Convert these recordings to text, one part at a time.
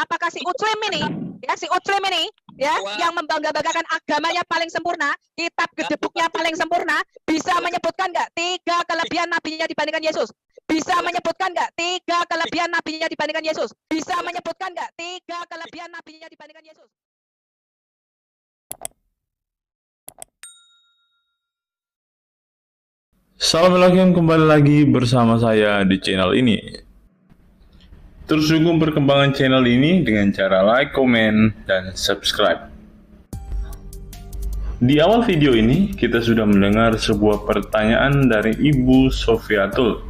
apakah si Utslim ini, ya si Utslim ini, ya yang membangga-banggakan agamanya paling sempurna, kitab gedebuknya paling sempurna, bisa menyebutkan nggak 3 kelebihan nabinya dibandingkan Yesus? Bisa menyebutkan nggak 3 kelebihan nabinya dibandingkan Yesus? Bisa menyebutkan nggak 3 kelebihan nabinya dibandingkan Yesus? Assalamualaikum, kembali lagi bersama saya di channel ini. Terus dukung perkembangan channel ini dengan cara like, komen, dan subscribe. Di awal video ini, kita sudah mendengar sebuah pertanyaan dari Ibu Sofiatul.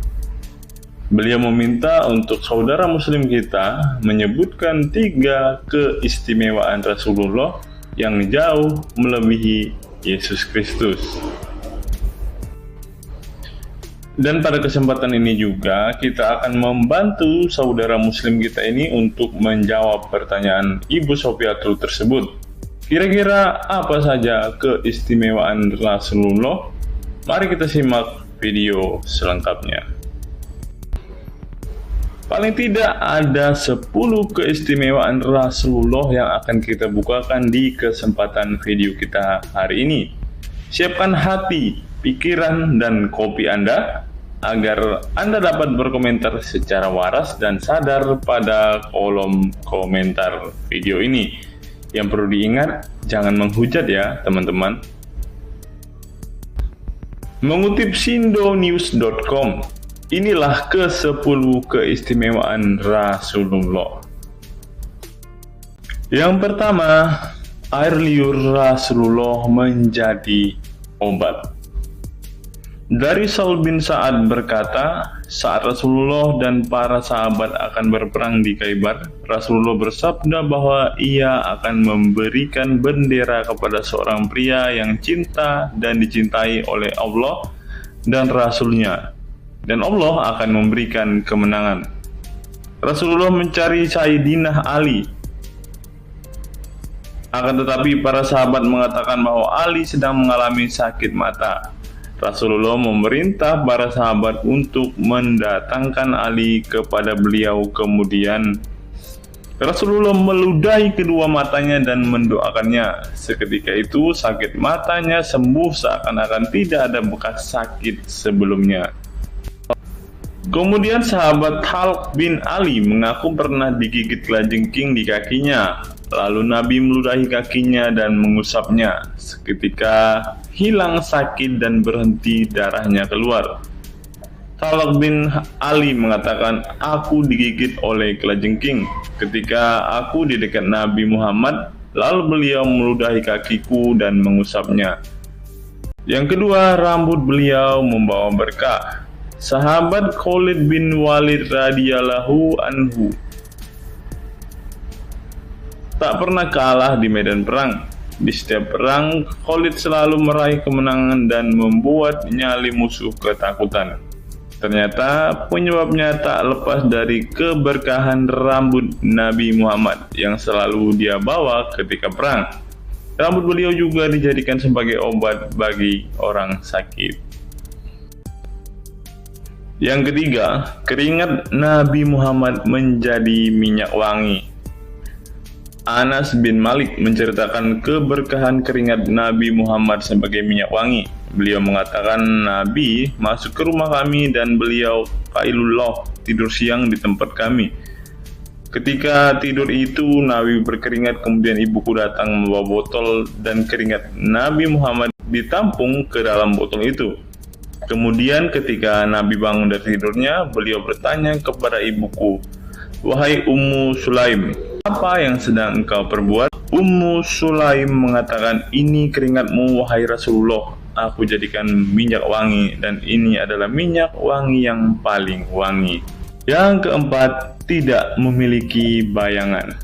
Beliau meminta untuk saudara muslim kita menyebutkan 3 keistimewaan Rasulullah yang jauh melebihi Yesus Kristus. Dan pada kesempatan ini juga kita akan membantu saudara muslim kita ini untuk menjawab pertanyaan Ibu Sofiatul tersebut. Kira-kira apa saja keistimewaan Rasulullah? Mari kita simak video selengkapnya. Paling tidak ada 10 keistimewaan Rasulullah yang akan kita bukakan di kesempatan video kita hari ini. Siapkan hati, pikiran, dan kopi Anda agar Anda dapat berkomentar secara waras dan sadar pada kolom komentar video ini. Yang perlu diingat, jangan menghujat ya teman-teman. Mengutip sindonews.com, inilah ke-10 keistimewaan Rasulullah. Yang pertama, air liur Rasulullah menjadi obat. Dari Sahl bin Sa'ad berkata, saat Rasulullah dan para sahabat akan berperang di Khaybar, Rasulullah bersabda bahwa ia akan memberikan bendera kepada seorang pria yang cinta dan dicintai oleh Allah dan Rasul-Nya, dan Allah akan memberikan kemenangan. Rasulullah mencari Sayyidina Ali. Akan tetapi para sahabat mengatakan bahwa Ali sedang mengalami sakit mata. Rasulullah memerintah para sahabat untuk mendatangkan Ali kepada beliau. Kemudian Rasulullah meludahi kedua matanya dan mendoakannya. Seketika itu sakit matanya sembuh seakan-akan tidak ada bekas sakit sebelumnya. Kemudian sahabat Talq bin Ali mengaku pernah digigit kalajengking di kakinya. Lalu Nabi meludahi kakinya dan mengusapnya. Seketika hilang sakit dan berhenti darahnya keluar. Talq bin Ali mengatakan, aku digigit oleh kalajengking ketika aku di dekat Nabi Muhammad, lalu beliau meludahi kakiku dan mengusapnya. Yang kedua, rambut beliau membawa berkah. Sahabat Khalid bin Walid radhiyallahu anhu tak pernah kalah di medan perang. Di setiap perang, Khalid selalu meraih kemenangan dan membuat nyali musuh ketakutan. Ternyata penyebabnya tak lepas dari keberkahan rambut Nabi Muhammad yang selalu dia bawa ketika perang. Rambut beliau juga dijadikan sebagai obat bagi orang sakit. Yang ketiga, keringat Nabi Muhammad menjadi minyak wangi. Anas bin Malik menceritakan keberkahan keringat Nabi Muhammad sebagai minyak wangi. Beliau mengatakan, Nabi masuk ke rumah kami dan beliau qailullah, tidur siang di tempat kami. Ketika tidur itu, Nabi berkeringat, kemudian ibuku datang membawa botol dan keringat Nabi Muhammad ditampung ke dalam botol itu. Kemudian ketika Nabi bangun dari tidurnya, beliau bertanya kepada ibuku, wahai Ummu Sulaim, apa yang sedang engkau perbuat? Ummu Sulaim mengatakan, ini keringatmu wahai Rasulullah, aku jadikan minyak wangi dan ini adalah minyak wangi yang paling wangi. Yang keempat, tidak memiliki bayangan.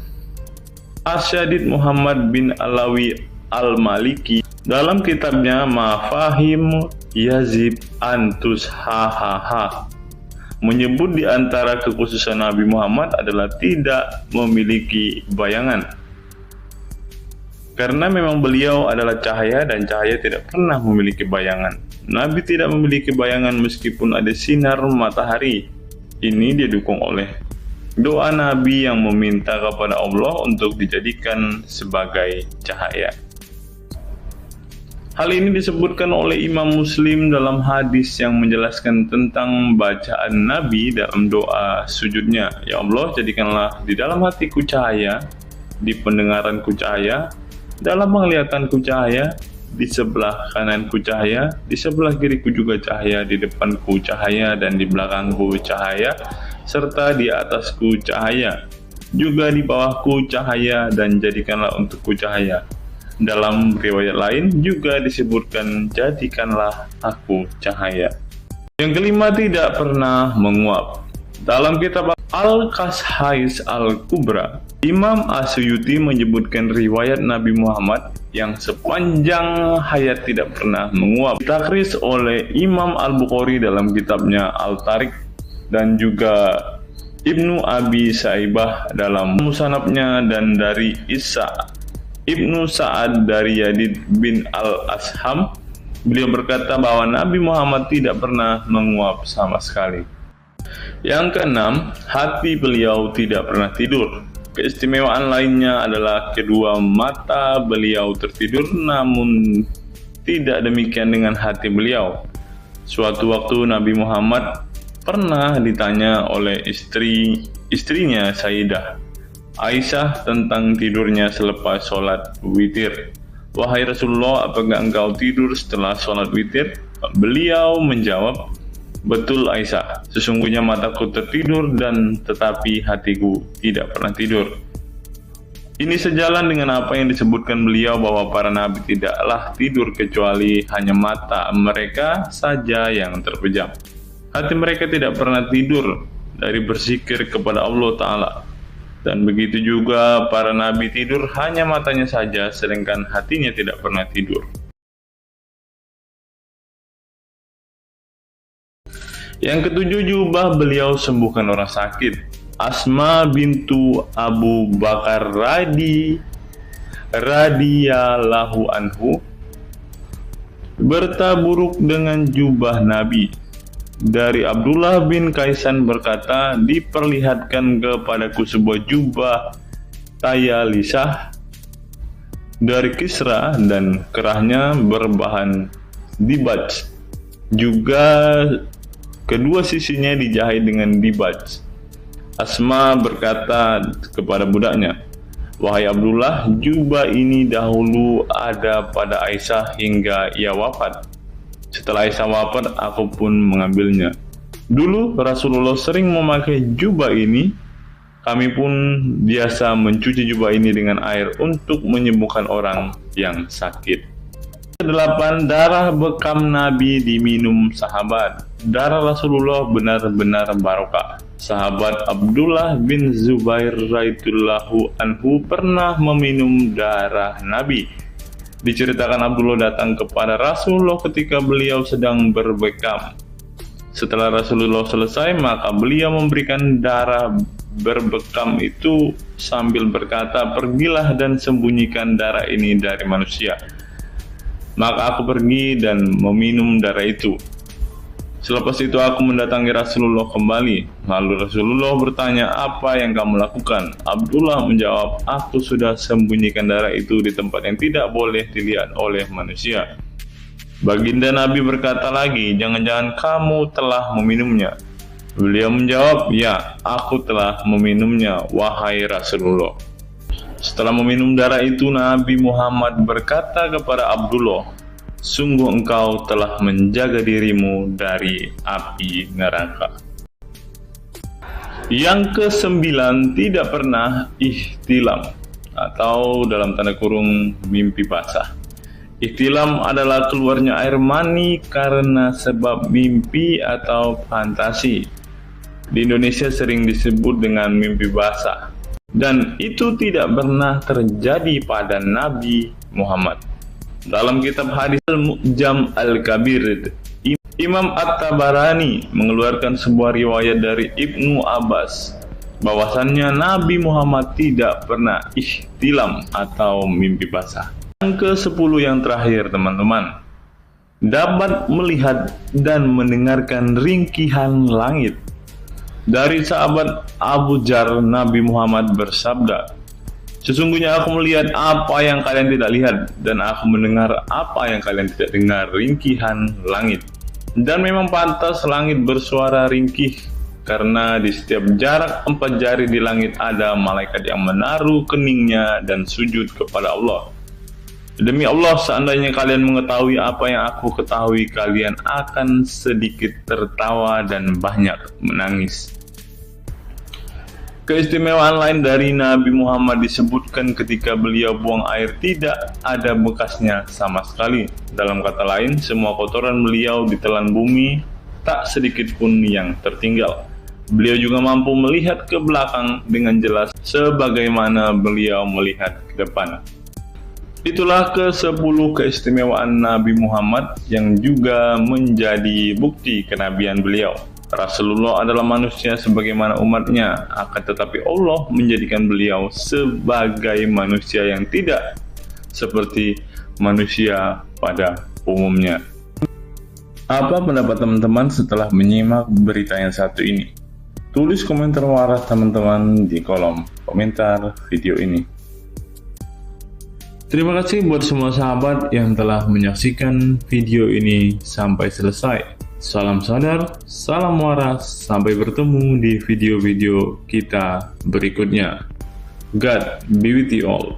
Asyadid Muhammad bin Alawi Al-Maliki dalam kitabnya Mafahim Yazib Antus Hahaha menyebut di antara kekhususan Nabi Muhammad adalah tidak memiliki bayangan. Karena memang beliau adalah cahaya dan cahaya tidak pernah memiliki bayangan. Nabi tidak memiliki bayangan meskipun ada sinar matahari. Ini didukung oleh doa Nabi yang meminta kepada Allah untuk dijadikan sebagai cahaya. Hal ini disebutkan oleh Imam Muslim dalam hadis yang menjelaskan tentang bacaan Nabi dalam doa sujudnya. Ya Allah, jadikanlah di dalam hatiku cahaya, di pendengaranku cahaya, dalam penglihatanku cahaya, di sebelah kananku cahaya, di sebelah kiriku juga cahaya, di depanku cahaya, dan di belakangku cahaya, serta di atasku cahaya, juga di bawahku cahaya, dan jadikanlah untukku cahaya. Dalam riwayat lain juga disebutkan, jadikanlah aku cahaya. Yang kelima, tidak pernah menguap. Dalam kitab Al-Qashais Al-Kubra, Imam Asyuyuti menyebutkan riwayat Nabi Muhammad yang sepanjang hayat tidak pernah menguap. Ditakris oleh Imam Al-Bukhari dalam kitabnya Al-Tariq, dan juga Ibnu Abi Saibah dalam Musannafnya, dan dari Isa Ibnu Sa'ad dari Yazid bin Al-Asham, beliau berkata bahwa Nabi Muhammad tidak pernah menguap sama sekali. Yang keenam, hati beliau tidak pernah tidur. Keistimewaan lainnya adalah kedua mata beliau tertidur, namun tidak demikian dengan hati beliau. Suatu waktu Nabi Muhammad pernah ditanya oleh istrinya Sayyidah Aisyah tentang tidurnya selepas sholat witir. Wahai Rasulullah, apakah engkau tidur setelah sholat witir? Beliau menjawab, betul Aisyah, sesungguhnya mataku tertidur dan tetapi hatiku tidak pernah tidur. Ini sejalan dengan apa yang disebutkan beliau bahwa para nabi tidaklah tidur kecuali hanya mata mereka saja yang terpejam. Hati mereka tidak pernah tidur dari berzikir kepada Allah Ta'ala. Dan begitu juga para nabi tidur hanya matanya saja, sedangkan hatinya tidak pernah tidur. Yang ketujuh, jubah beliau sembuhkan orang sakit. Asma bintu Abu Bakar radhiyallahu anhu bertaburuk dengan jubah Nabi. Dari Abdullah bin Kaisan berkata, diperlihatkan kepadaku sebuah jubah tayalisah dari Kisra dan kerahnya berbahan dibaj. Juga kedua sisinya dijahit dengan dibaj. Asma berkata kepada budaknya, wahai Abdullah, jubah ini dahulu ada pada Aisyah hingga ia wafat. Setelah Aisyah wafat, aku pun mengambilnya. Dulu Rasulullah sering memakai jubah ini. Kami pun biasa mencuci jubah ini dengan air untuk menyembuhkan orang yang sakit. 8. Darah bekam Nabi diminum sahabat. Darah Rasulullah benar-benar barokah. Sahabat Abdullah bin Zubair radhiyallahu anhu pernah meminum darah Nabi. Diceritakan Abdullah datang kepada Rasulullah ketika beliau sedang berbekam. Setelah Rasulullah selesai, maka beliau memberikan darah berbekam itu sambil berkata, pergilah dan sembunyikan darah ini dari manusia. Maka aku pergi dan meminum darah itu. Selepas itu aku mendatangi Rasulullah kembali. Lalu Rasulullah bertanya, apa yang kamu lakukan? Abdullah menjawab, aku sudah sembunyikan darah itu di tempat yang tidak boleh dilihat oleh manusia. Baginda Nabi berkata lagi, jangan-jangan kamu telah meminumnya? Beliau menjawab, ya, aku telah meminumnya, wahai Rasulullah. Setelah meminum darah itu, Nabi Muhammad berkata kepada Abdullah, sungguh engkau telah menjaga dirimu dari api neraka. Yang ke-9, tidak pernah ihtilam atau dalam tanda kurung mimpi basah. Ihtilam adalah keluarnya air mani karena sebab mimpi atau fantasi. Di Indonesia sering disebut dengan mimpi basah. Dan itu tidak pernah terjadi pada Nabi Muhammad. Dalam kitab hadis Al-Mu'jam Al-Kabir, Imam At-Tabarani mengeluarkan sebuah riwayat dari Ibnu Abbas bahwasannya Nabi Muhammad tidak pernah ihtilam atau mimpi basah. Yang ke-10 yang terakhir, teman-teman, dapat melihat dan mendengarkan ringkihan langit. Dari sahabat Abu Dzar, Nabi Muhammad bersabda, "Sesungguhnya aku melihat apa yang kalian tidak lihat, dan aku mendengar apa yang kalian tidak dengar, ringkihan langit. Dan memang pantas langit bersuara ringkih, karena di setiap jarak 4 jari di langit ada malaikat yang menaruh keningnya dan sujud kepada Allah. Demi Allah, seandainya kalian mengetahui apa yang aku ketahui, kalian akan sedikit tertawa dan banyak menangis." Keistimewaan lain dari Nabi Muhammad disebutkan ketika beliau buang air tidak ada bekasnya sama sekali. Dalam kata lain, semua kotoran beliau ditelan bumi, tak sedikit pun yang tertinggal. Beliau juga mampu melihat ke belakang dengan jelas sebagaimana beliau melihat ke depan. Itulah ke-10 keistimewaan Nabi Muhammad yang juga menjadi bukti kenabian beliau. Rasulullah adalah manusia sebagaimana umatnya, akan tetapi Allah menjadikan beliau sebagai manusia yang tidak seperti manusia pada umumnya. Apa pendapat teman-teman setelah menyimak berita yang satu ini? Tulis komentar waras teman-teman di kolom komentar video ini. Terima kasih buat semua sahabat yang telah menyaksikan video ini sampai selesai. Salam sadar, salam waras, sampai bertemu di video-video kita berikutnya. God be with you all.